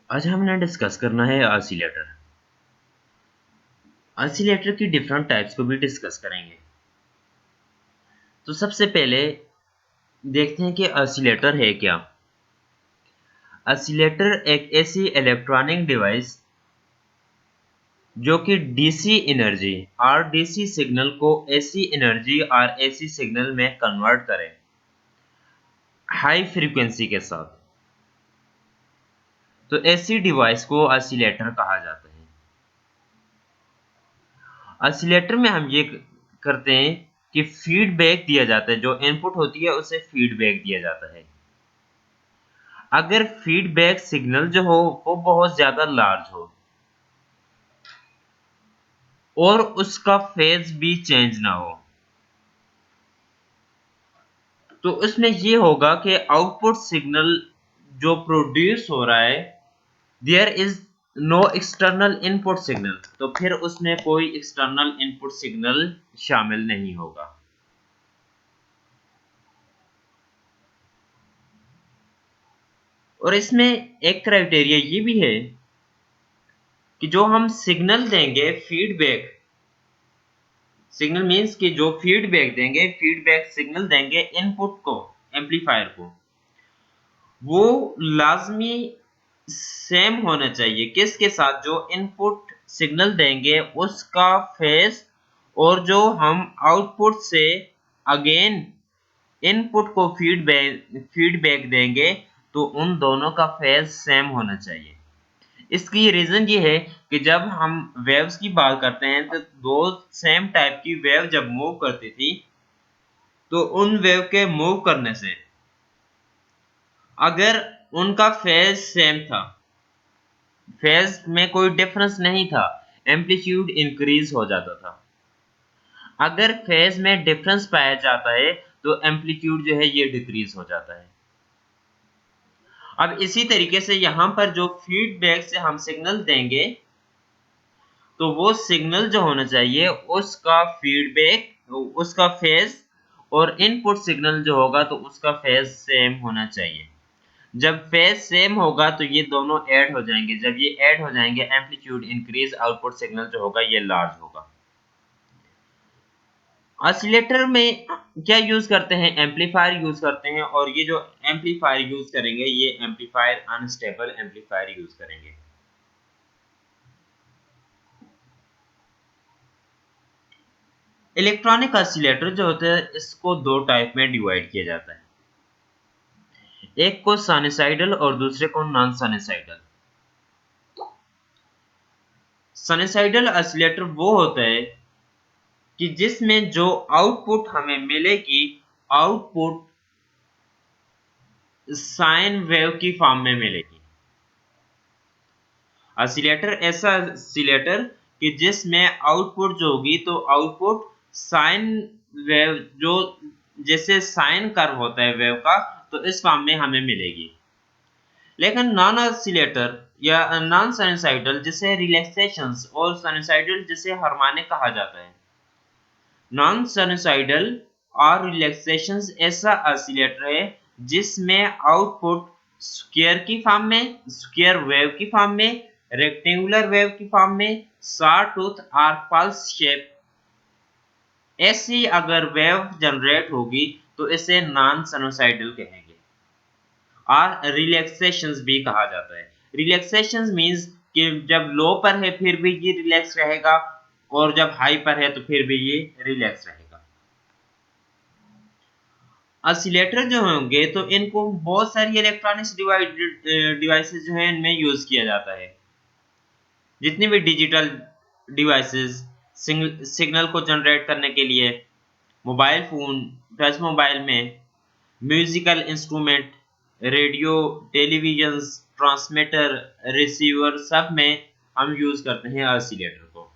आज हमने डिस्कस करना है ऑसिलेटर। ऑसिलेटर की डिफरेंट टाइप्स को भी डिस्कस करेंगे। तो सबसे पहले देखते हैं कि ऑसिलेटर है क्या। ऑसिलेटर एक ऐसी इलेक्ट्रॉनिक डिवाइस जो कि डीसी एनर्जी और डीसी सिग्नल को एसी एनर्जी और एसी सिग्नल में कन्वर्ट करे हाई फ्रीक्वेंसी के साथ। तो ऐसी डिवाइस को ऑसिलेटर कहा जाता है। ऑसिलेटर में हम ये करते हैं कि फीडबैक दिया जाता है, जो इनपुट होती है उसे फीडबैक दिया जाता है। अगर फीडबैक सिग्नल जो हो वो बहुत ज्यादा लार्ज हो और उसका फेज भी चेंज ना हो, तो उसमें ये होगा कि आउटपुट सिग्नल जो प्रोड्यूस हो रहा है, there is no external input signal, तो फिर उसमें कोई एक्सटर्नल इनपुट सिग्नल शामिल नहीं होगा। और इसमें एक क्राइटेरिया ये भी है कि जो हम सिग्नल देंगे फीडबैक सिग्नल मीन्स कि जो फीडबैक देंगे, फीडबैक सिग्नल देंगे इनपुट को, एम्पलीफायर को, वो लाजमी सेम होना चाहिए किसके साथ, जो इनपुट सिग्नल देंगे उसका फेस, और जो हम आउटपुट से अगेन इनपुट को फीडबैक देंगे तो उन दोनों का फेज सेम होना चाहिए। इसकी रीजन ये है कि जब हम वेव्स की बात करते हैं तो दो सेम टाइप की वेव जब मूव करती थी, तो उन वेव के मूव करने से अगर उनका फेज सेम था, फेज में कोई डिफरेंस नहीं था, एम्पलीट्यूड इंक्रीज हो जाता था। अगर फेज में डिफरेंस पाया जाता है तो एम्पलीट्यूड जो है ये डिक्रीज हो जाता है। अब इसी तरीके से यहां पर जो फीडबैक से हम सिग्नल देंगे, तो वो सिग्नल जो होना चाहिए उसका फीडबैक, उसका फेज, और इनपुट सिग्नल जो होगा तो उसका फेज सेम होना चाहिए। जब फेज सेम होगा तो ये दोनों ऐड हो जाएंगे, जब ये ऐड हो जाएंगे एम्पलीट्यूड इंक्रीज, आउटपुट सिग्नल जो होगा ये लार्ज होगा। ऑसिलेटर में क्या यूज करते हैं, एम्पलीफायर यूज करते हैं, और ये जो एम्पलीफायर यूज करेंगे ये एम्पलीफायर अनस्टेबल एम्पलीफायर यूज करेंगे। इलेक्ट्रॉनिक ऑसिलेटर जो होते हैं इसको दो टाइप में डिवाइड किया जाता है, एक को साइनसॉइडल और दूसरे को नॉन साइनसॉइडल। साइनसॉइडल ऑसिलेटर वो होता है कि जिसमें जो आउटपुट हमें मिलेगी, आउटपुट साइन वेव की फॉर्म में मिलेगी। ऑसिलेटर ऐसा ऑसिलेटर कि जिसमें आउटपुट जो होगी तो आउटपुट साइन वेव, जो जैसे साइन कर्व होता है वेव का, तो इस फॉर्म में हमें मिलेगी। लेकिन नॉन ऑसिलेटर या नॉन साइनसॉइडल जिसे रिलैक्सेशंस और साइनसॉइडल जिसे हार्मोनिक कहा जाता है, नॉन साइनसॉइडल और रिलैक्सेशंस ऐसा ऑसिलेटर है जिसमें आउटपुट स्क्वायर की फॉर्म में, स्क्वायर वेव की फॉर्म में, रेक्टेंगुलर वेव की फॉर्म में, सॉ टूथ और पल्स शेप ऐसी अगर वेव जनरेट होगी तो इसे नॉन साइनसॉइडल कहेंगे। और रिलैक्सेशंस भी कहा जाता है। रिलैक्सेशंस मींस कि जब लो पर है फिर भी ये रिलैक्स रहेगा, और जब हाई पर है तो फिर भी ये रिलैक्स रहेगा। ऑसिलेटर जो होंगे तो इनको बहुत सारी इलेक्ट्रॉनिक्स डिवाइसेस जो है इनमें यूज किया जाता है। जितनी भी डिजिटल डिवाइसेस सिग्नल को जनरेट करने के लिए, मोबाइल फोन, टच मोबाइल में, musical instrument, radio, television, transmitter, receiver, सब में हम यूज करते हैं ऑसिलेटर को।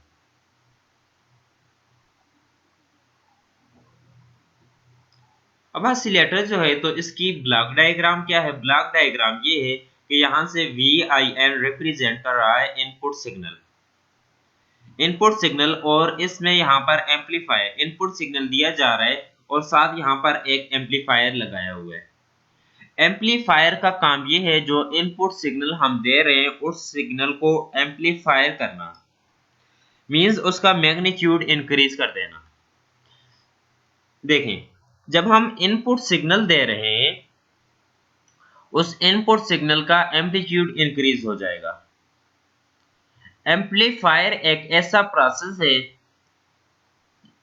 अब ऑसिलेटर जो है तो इसकी ब्लॉक डायग्राम क्या है, ब्लॉक डायग्राम ये है कि यहाँ से VIN रिप्रेजेंट कर रहा है इनपुट सिग्नल, इनपुट सिग्नल, और इसमें यहाँ पर एम्पलीफायर, इनपुट सिग्नल दिया जा रहा है और साथ यहाँ पर एक एम्पलीफायर लगाया हुआ है। एम्पलीफायर का काम ये है जो इनपुट सिग्नल हम दे रहे हैं उस सिग्नल को एम्पलीफायर करना, मींस उसका मैग्नीट्यूड इंक्रीज कर देना। देखें, जब हम इनपुट सिग्नल दे रहे हैं उस इनपुट सिग्नल का एम्पलीट्यूड इंक्रीज हो जाएगा। एम्पलीफायर एक ऐसा प्रोसेस है,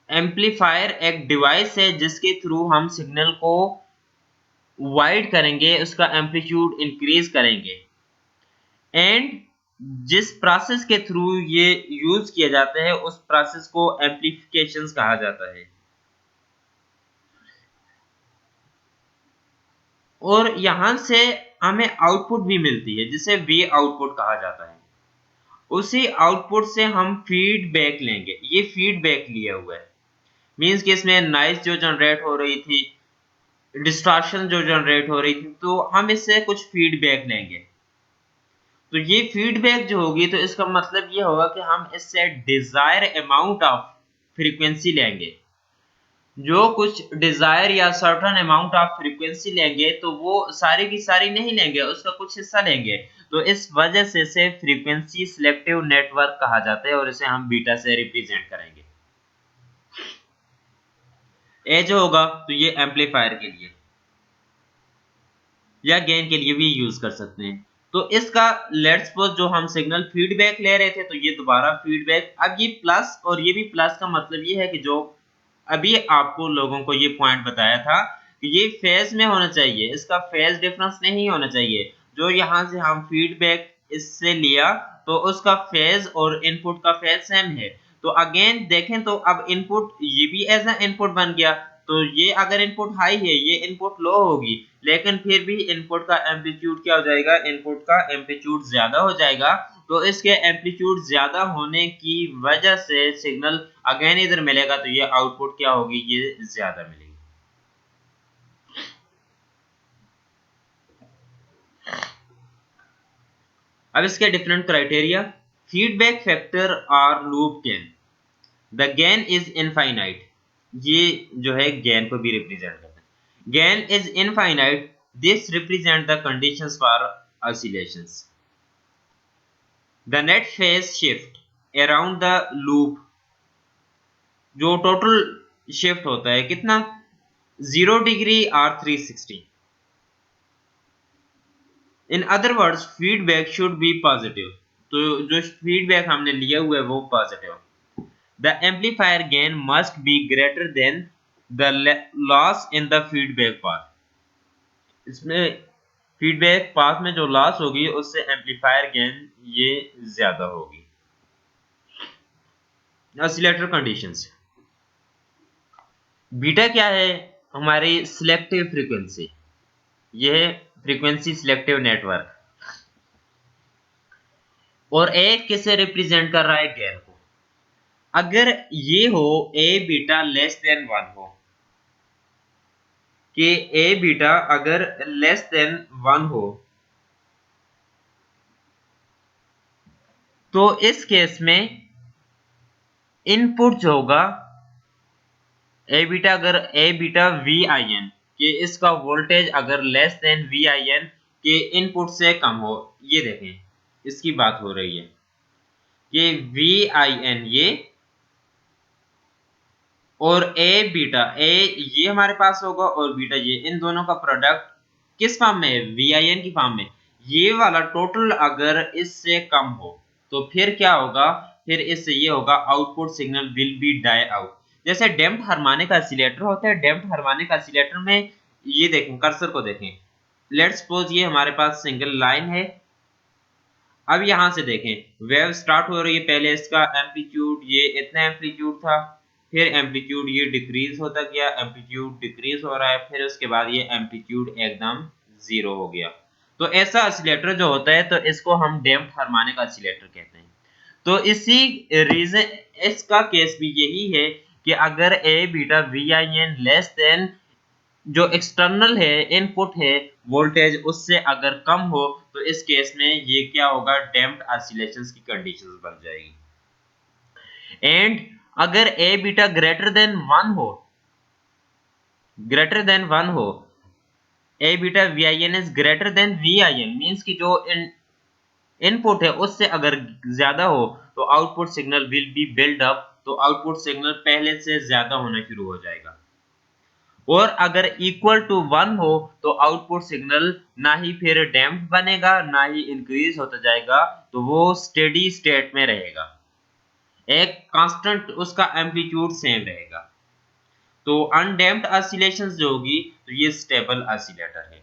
एम्पलीफायर एक डिवाइस है जिसके थ्रू हम सिग्नल को वाइड करेंगे, उसका एम्पलीट्यूड इंक्रीज करेंगे। एंड जिस प्रोसेस के थ्रू ये यूज किया जाता है उस प्रोसेस को एम्पलीफिकेशंस कहा जाता है। और यहां से हमें आउटपुट भी मिलती है जिसे वे आउटपुट कहा जाता है। उसी आउटपुट से हम फीडबैक लेंगे, ये फीडबैक लिया हुआ है, मींस कि इसमें नॉइज जो जनरेट हो रही थी, डिस्टॉर्शन जो जनरेट हो रही थी, तो हम इससे कुछ फीडबैक लेंगे। तो ये फीडबैक जो होगी तो इसका मतलब ये होगा कि हम इससे डिजायर अमाउंट ऑफ फ्रीक्वेंसी लेंगे। जो कुछ डिजायर या सर्टेन अमाउंट ऑफ फ्रीक्वेंसी लेंगे तो वो सारी की सारी नहीं लेंगे, उसका कुछ हिस्सा लेंगे। तो इस वजह से इसे फ्रीक्वेंसी सिलेक्टिव नेटवर्क कहा जाता है और इसे हम बीटा से रिप्रेजेंट करेंगे। ए जो होगा तो ये एम्पलीफायर के लिए या गेन के लिए भी यूज कर सकते हैं। तो इसका लेट्स सपोज जो हम सिग्नल फीडबैक ले रहे थे तो ये दोबारा फीडबैक, अब ये प्लस और ये भी प्लस का मतलब ये है कि जो अभी आपको लोगों को ये पॉइंट बताया था कि ये फेज में होना चाहिए, इसका फेज डिफरेंस नहीं होना चाहिए। जो यहाँ से हम फीडबैक इससे लिया तो उसका फेज और इनपुट का फेज सेम है। तो अगेन देखें तो अब इनपुट ये भी एज ए इनपुट बन गया। तो ये अगर इनपुट हाई है ये इनपुट लो होगी, लेकिन फिर भी इनपुट का एम्पलीट्यूड क्या हो जाएगा, इनपुट का एम्पलीट्यूड ज्यादा हो जाएगा। तो इसके एम्पलीट्यूड ज्यादा होने की वजह से सिग्नल अगेन इधर मिलेगा तो ये आउटपुट क्या होगी, ये ज्यादा मिलेगी। अब इसके डिफरेंट क्राइटेरिया, फीडबैक फैक्टर और loop gain. The gain is infinite, ये जो है गेन को भी रिप्रेजेंट करता है। Gain is infinite, this represent the conditions for oscillations. The net phase shift around the loop, जो टोटल शिफ्ट होता है कितना, 0 डिग्री और 360। In other words feedback should be positive, तो जो फीडबैक हमने लिया हुआ है वो positive. The amplifier gain must be greater than the loss in the feedback path, इसमें फीडबैक पाथ में जो लॉस होगी उससे एम्पलीफायर गेन ये ज्यादा होगी। ऑसिलेटर कंडीशंस, बीटा क्या है, हमारी सिलेक्टिव फ्रीक्वेंसी, यह है फ्रीक्वेंसी सिलेक्टिव नेटवर्क। और ए किसे रिप्रेजेंट कर रहा है, गेन को। अगर ये हो ए बीटा लेस देन 1 हो, कि ए बीटा अगर लेस देन 1 हो, तो इस केस में इनपुट जो होगा ए बीटा, अगर A beta V I N, कि इसका वोल्टेज अगर less than V I N के इनपुट से कम हो, ये देखें इसकी बात हो रही है कि वी आई एन ये और ए बीटा, ए ये हमारे पास होगा और बीटा ये, इन दोनों का प्रोडक्ट किस फॉर्म में है, वी आई एन की फॉर्म में। ये वाला टोटल अगर इससे कम हो तो फिर क्या होगा, फिर इससे ये होगा output signal will be die out. जैसे डैम्प्ड हार्मोनिक ऑसिलेटर होता है, डैम्प्ड हार्मोनिक ऑसिलेटर में ये देखें, कर्सर को देखें, लेट्स सपोज ये हमारे पास सिंगल लाइन है। अब यहां से देखें वेव स्टार्ट हो रही है, पहले इसका एम्पलीट्यूड ये इतना एम्पलीट्यूड था, फिर एम्पलीट्यूड ये डिक्रीज होता गया, एम्पलीट्यूड डिक्रीज हो रहा है, फिर उसके बाद ये एम्पलीट्यूड एकदम 0 हो गया। तो ऐसा ऑसिलेटर जो होता है तो इसको हम डैम्प्ड हार्मोनिक ऑसिलेटर कहते हैं। तो इसी रीजन इसका केस भी यही है कि अगर A beta V I N less than जो एक्सटर्नल है इनपुट है वोल्टेज उससे अगर कम हो तो इस केस में ये क्या होगा, डैम्प्ड ऑसिलेशंस की कंडीशंस बन जाएगी। एंड अगर ए बीटा ग्रेटर देन 1 हो, ग्रेटर देन 1 हो, A beta V I N is greater than V I N means कि जो इनपुट है उससे अगर ज्यादा हो तो output signal will be build up, तो आउटपुट सिग्नल पहले से ज्यादा होना शुरू हो जाएगा। और अगर इक्वल टू 1 हो तो आउटपुट सिग्नल ना ही फिर डैम्प्ड बनेगा ना ही इंक्रीज होता जाएगा, तो वो स्टेडी स्टेट में रहेगा, एक कांस्टेंट उसका एम्पलीट्यूड सेम रहेगा। तो अनडैम्प्ड ऑसिलेशंस जो होगी तो ये स्टेबल ऑसिलेटर है।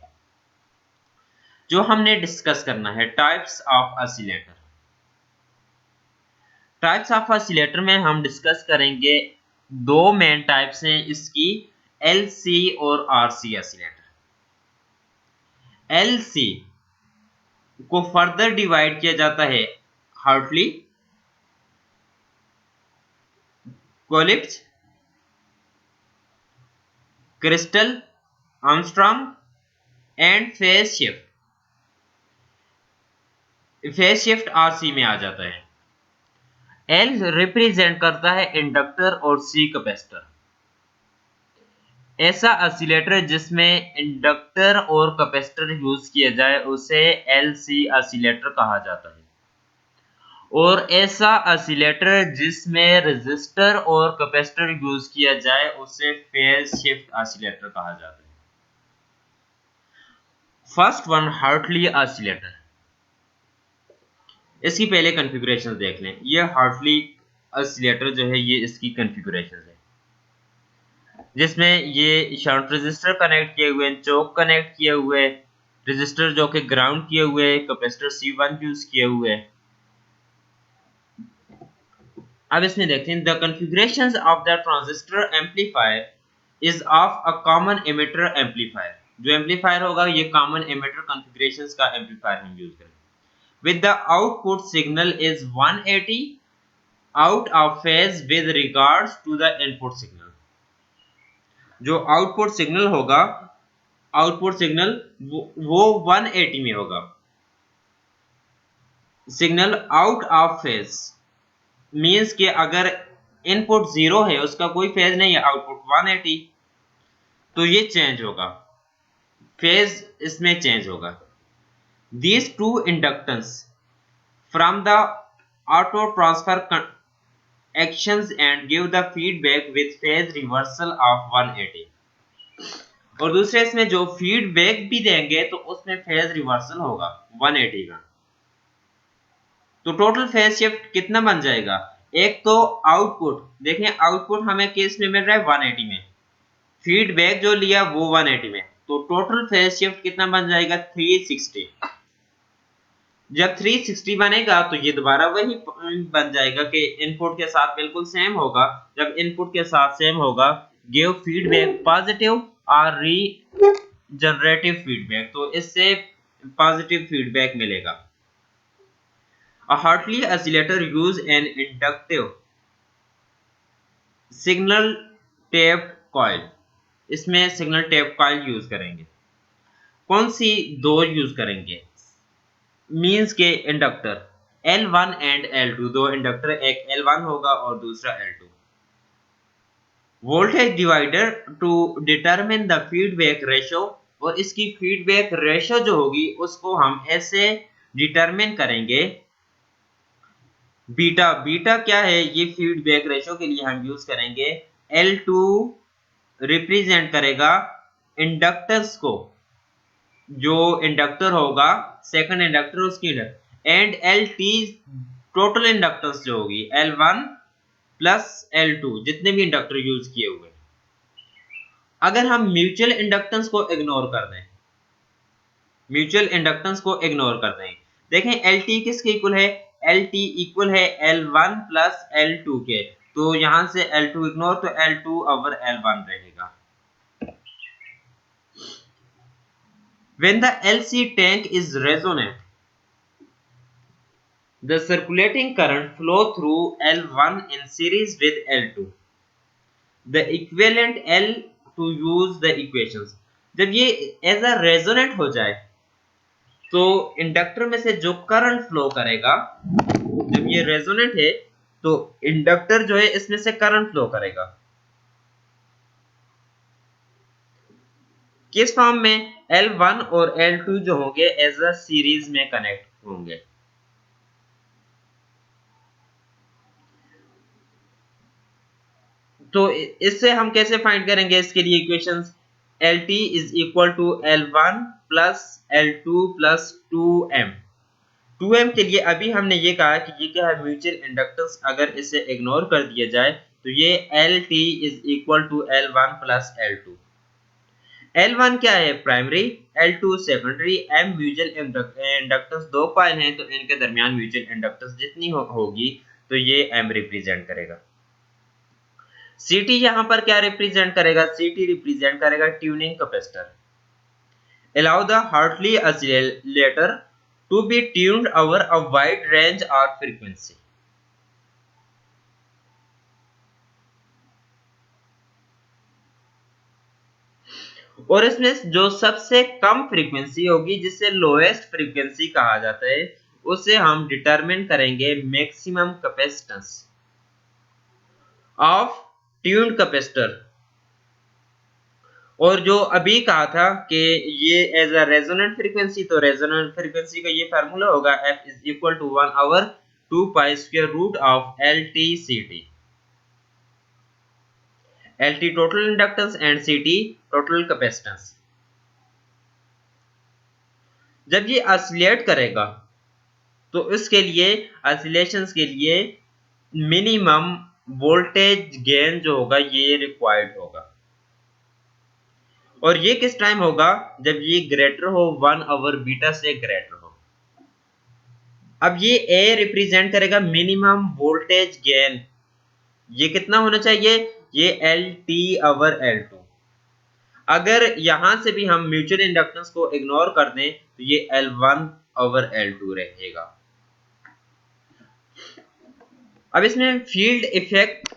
जो हमने डिस्कस करना है types of oscillator. Types of oscillator में हम डिस्कस करेंगे दो मेन टाइप्स हैं इसकी, एलसी और आरसी ऑसिलेटर। एलसी को फर्दर डिवाइड किया जाता है Hartley, Colpitts, crystal, Armstrong and phase shift. Phase shift RC में आ जाता है। एल रिप्रेजेंट करता है इंडक्टर और सी कैपेसिटर। ऐसा ऑसिलेटर जिसमें इंडक्टर और कैपेसिटर यूज किया जाए उसे एलसी ऑसिलेटर कहा जाता है। और ऐसा ऑसिलेटर जिसमें रेजिस्टर और कैपेसिटर यूज किया जाए उसे फेज शिफ्ट ऑसिलेटर कहा जाता है। First one Hartley oscillator. इसकी पहले कॉन्फ़िगरेशन देख लें। ये हार्टली ऑसिलेटर जो है ये इसकी कॉन्फ़िगरेशन है, जिसमें ये शंट रेजिस्टर कनेक्ट किए हुए हैं, चोक कनेक्ट किए हुए, रेजिस्टर जो कि ग्राउंड किए हुए, कैपेसिटर C1 यूज किए हुए। अब इसमें देखते हैं the configurations of the transistor amplifier is of a common emitter amplifier. जो एम्पलीफायर होगा ये कॉमन एमिटर कॉन्फ़िगरेशंस का एम्पलीफायर हम यूज करेंगे। With the output signal is 180 out of phase with regards to the input signal. जो output signal होगा, output signal वो 180 में होगा। Signal out of phase means कि अगर इनपुट 0 है, उसका कोई फेज नहीं है, आउटपुट 180, तो ये चेंज होगा, फेज इसमें चेंज होगा। These two inductance from the auto transfer actions and give the feedback with phase reversal of 180। और दूसरे इसमें जो फीडबैक भी देंगे तो उसमें फेज रिवर्सल होगा 180 का। तो टोटल फेज शिफ्ट कितना बन जाएगा? एक तो आउटपुट देखें, आउटपुट हमें केस में मिल रहा है 180 में, फीडबैक जो लिया वो 180 में, तो टोटल फेज शिफ्ट कितना बन जाएगा? 360। जब 360 बनेगा तो ये दोबारा वही बन जाएगा कि इनपुट के साथ बिल्कुल सेम होगा। जब इनपुट के साथ सेम होगा, गिव फीडबैक पॉजिटिव और री जनरेटिव फीडबैक, तो इससे पॉजिटिव फीडबैक मिलेगा। A Hartley oscillator use an inductive signal tapped coil। इसमें सिग्नल टैप कॉइल यूज करेंगे। कौन सी दो यूज करेंगे? मींस के इंडक्टर L1 एंड L2, दो इंडक्टर, एक L1 होगा और दूसरा L2। Voltage divider to determine the feedback ratio, और इसकी फीडबैक रेशो जो होगी उसको हम ऐसे डिटरमिन करेंगे। बीटा, बीटा क्या है? ये फीडबैक रेशो के लिए हम यूज करेंगे L2 रिप्रेजेंट करेगा इंडक्टर्स को, जो इंडक्टर होगा सेकंड इंडक्टर उसकी एंड LT टोटल इंडक्टेंस जो होगी L1 प्लस L2 जितने भी इंडक्टर यूज किए हुए। अगर हम म्यूचुअल इंडक्टेंस को इग्नोर कर दें, म्यूचुअल इंडक्टेंस को इग्नोर कर दें, देखें LT किसके इक्वल है? LT इक्वल है L1 प्लस L2 के, तो यहां से L2 इग्नोर, तो L2 ओवर L1 रहेगा। When the LC tank is resonant, the circulating current flow through L1 in series with L2, the equivalent L to use the equations। जब ये as a resonant हो जाए तो inductor में से जो करंट फ्लो करेगा, जब ये रेजोनेंट है तो इंडक्टर जो है इसमें से करंट फ्लो करेगा। किस फॉर्म में? L1 और L2 जो होंगे एज अ सीरीज में कनेक्ट होंगे। तो इससे हम कैसे फाइंड करेंगे इसके लिए equations? LT is equal to L1 plus L2 plus 2M। 2M के लिए अभी हमने ये कहा कि ये क्या है, म्यूचुअल इंडक्टेंस। अगर इसे इग्नोर कर दिया जाए तो ये LT is equal to L1 plus L2। L1 क्या है? Primary, L2 secondary, M mutual inductance. दो कॉइल हैं तो इनके दरमियान म्यूचुअल इंडक्टेंस जितनी होगी तो ये M रिप्रेजेंट करेगा। CT यहाँ पर क्या रिप्रेजेंट करेगा? CT रिप्रेजेंट करेगा tuning capacitor. Allow the Hartley oscillator to be tuned over a wide range or frequency। और इसमें जो सबसे कम फ्रीक्वेंसी होगी, जिसे लोएस्ट फ्रीक्वेंसी कहा जाता है, उसे हम डिटरमिन करेंगे maximum capacitance of tuned capacitor. और जो अभी कहा था कि ये एज अ रेजोनेंट फ्रीक्वेंसी, तो रेजोनेंट फ्रीक्वेंसी का ये फार्मूला होगा F is equal to 1 over 2 pi square root of LTCT। LT total inductance and CT total capacitance. जब ये ऑसिलेट करेगा तो इसके लिए, ऑसिलेशंस के लिए मिनिमम वोल्टेज गेन जो होगा ये रिक्वायर्ड होगा। और ये किस टाइम होगा? जब ये ग्रेटर हो 1 ओवर बीटा से ग्रेटर हो। अब ये A रिप्रेजेंट करेगा मिनिमम वोल्टेज गेन। ये कितना होना चाहिए? ये LT ओवर L2। अगर यहां से भी हम म्यूचुअल इंडक्टेंस को इग्नोर कर दें तो ये L1 ओवर L2 रहेगा। अब इसमें फील्ड इफेक्ट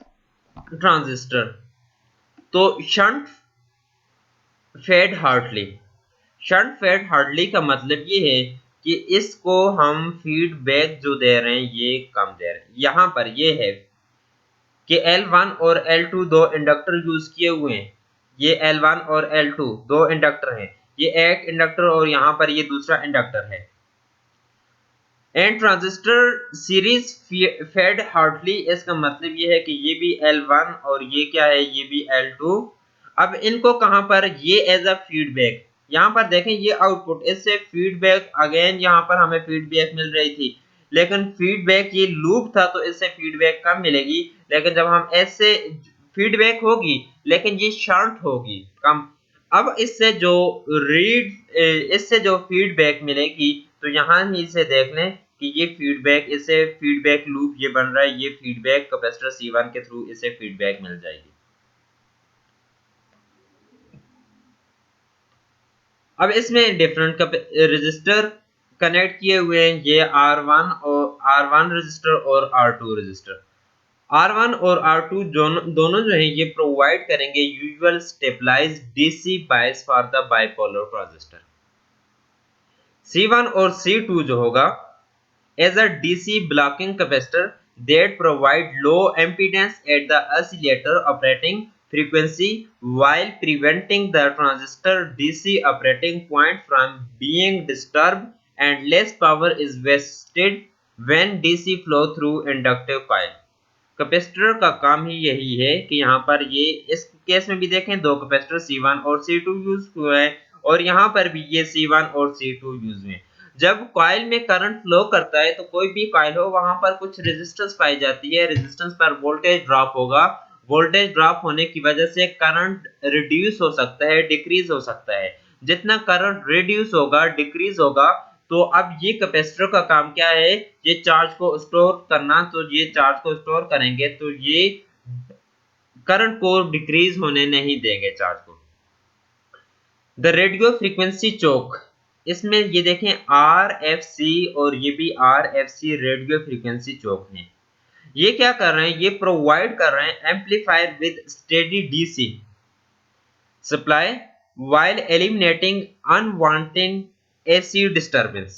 ट्रांजिस्टर, तो shunt fed Hartley. Shunt fed Hartley का मतलब ये है कि इसको हम फीडबैक जो दे रहे हैं ये कम दे रहे हैं। यहां पर ये है कि L1 और L2 दो इंडक्टर यूज किए हुए हैं। ये L1 और L2 दो इंडक्टर हैं। ये एक इंडक्टर और यहां पर ये दूसरा इंडक्टर है। And transistor series fed Hartley, इसका मतलब ये है कि ये भी L1 और ये क्या है, ये भी L2। अब इनको कहां पर, ये एज अ फीडबैक, यहां पर देखें ये आउटपुट, इससे फीडबैक अगेन यहां पर हमें फीडबैक मिल रही थी, लेकिन फीडबैक ये लूप था तो इससे फीडबैक कम मिलेगी। लेकिन जब हम ऐसे फीडबैक होगी लेकिन ये शॉर्ट होगी, कम। अब इससे जो फीडबैक मिलेगी तो यहाँ ही से देख लें कि ये फीडबैक, इसे फीडबैक लूप ये बन रहा है, ये फीडबैक कैपेसिटर C1 के थ्रू इसे फीडबैक मिल जाएगी। अब इसमें डिफरेंट रजिस्टर कनेक्ट किए हुए हैं, ये R1 रजिस्टर और R2 रजिस्टर। R1 और R2 दोनों जो है ये प्रोवाइड करेंगे usual stabilised DC bias for the bipolar transistor. C1 और C2 जो होगा as a DC blocking capacitor that provide low impedance at the oscillator operating frequency while preventing the transistor DC operating point from being disturbed, and less power is wasted when DC flow through inductive coil। Capacitor का काम ही यही है कि यहाँ पर ये इस case में भी देखें दो कैपेसिटर C1 और C2 यूज हुए हैं, और यहाँ पर भी ये C1 और C2 यूज हुए हैं। जब कॉइल में करंट फ्लो करता है तो कोई भी कॉइल हो वहां पर कुछ रेजिस्टेंस पाई जाती है, रेजिस्टेंस पर वोल्टेज ड्रॉप होगा। वोल्टेज ड्रॉप होने की वजह से करंट रिड्यूस हो सकता है, डिक्रीज हो सकता है। जितना करंट रिड्यूस होगा, डिक्रीज होगा, तो अब ये कैपेसिटर का काम क्या है, ये चार्ज को स्टोर करना। तो ये चार्ज को स्टोर करेंगे तो ये करंट को डिक्रीज होने नहीं देंगे चार्ज को। द रेडियो फ्रीक्वेंसी चोक, इसमें ये देखें RFC और ये भी RFC रेडियो फ्रीक्वेंसी चोक है। ये क्या कर रहे हैं, ये प्रोवाइड कर रहे हैं amplifier with steady DC supply while eliminating unwanted AC disturbance।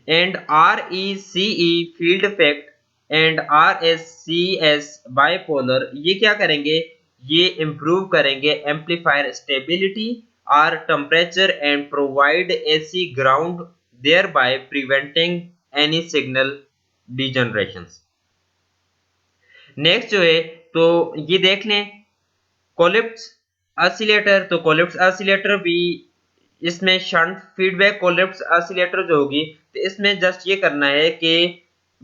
and RECE field effect and RSCS bipolar, ये क्या करेंगे, ये इम्प्रूव करेंगे एम्पलीफायर स्टेबिलिटी और temperature and provide AC ground thereby preventing any signal degenerations. Next जो है तो ये देख लें कोलिप्स ऑसिलेटर। तो कोलिप्स ऑसिलेटर भी इसमें शंट फीडबैक कोलिप्स ऑसिलेटर जो होगी तो इसमें जस्ट ये करना है कि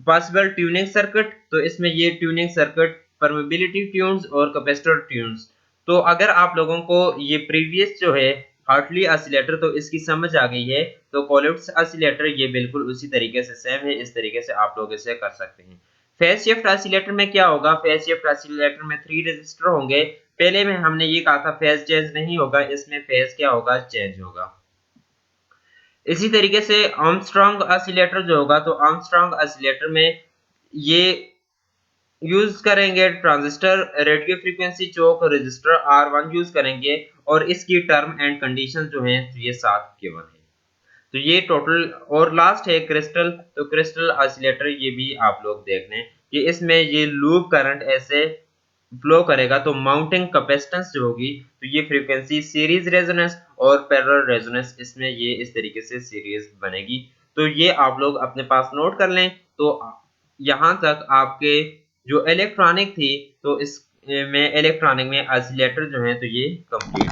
पॉसिबल ट्यूनिंग सर्किट, तो इसमें ये ट्यूनिंग सर्किट परमेबिलिटी ट्यून्स और कैपेसिटर ट्यून्स। तो अगर आप लोगों को ये प्रीवियस जो है हार्टली ऑसिलेटर तो इसकी समझ आ गई है, तो कोलिप्स ऑसिलेटर ये बिल्कुल उसी तरीके से सेम है, इस तरीके से आप लोग इसे कर सकते हैं। फेज शिफ्ट ऑसिलेटर में क्या होगा, फेज शिफ्ट ऑसिलेटर में 3 रेजिस्टर होंगे। पहले में हमने ये कहा था फेज चेंज नहीं होगा, इसमें फेज क्या होगा, चेंज होगा। इसी तरीके से आर्मस्ट्रांग ऑसिलेटर जो होगा तो आर्मस्ट्रांग ऑसिलेटर में ये यूज करेंगे ट्रांजिस्टर रेडियो फ्रीक्वेंसी चोक रजिस्टर R1 यूज करेंगे और इसकी टर्म एंड कंडीशन जो है तो ये 7 गिवन है। तो ये टोटल। और लास्ट है क्रिस्टल। तो क्रिस्टल ऑसिलेटर ये भी आप लोग देख लें कि इसमें ये लूप करंट ऐसे फ्लो करेगा तो माउंटिंग कैपेसिटेंस जो होगी तो ये फ्रीक्वेंसी सीरीज रेजोनेंस और पैरेलल रेजोनेंस, इसमें ये इस तरीके से सीरीज बनेगी। तो ये आप लोग अपने पास नोट कर लें। तो यहाँ तक आपके जो इलेक्ट्रॉनिक थी तो इस में इलेक्ट्रॉनिक में ऑसिलेटर जो है तो ये कंप्लीट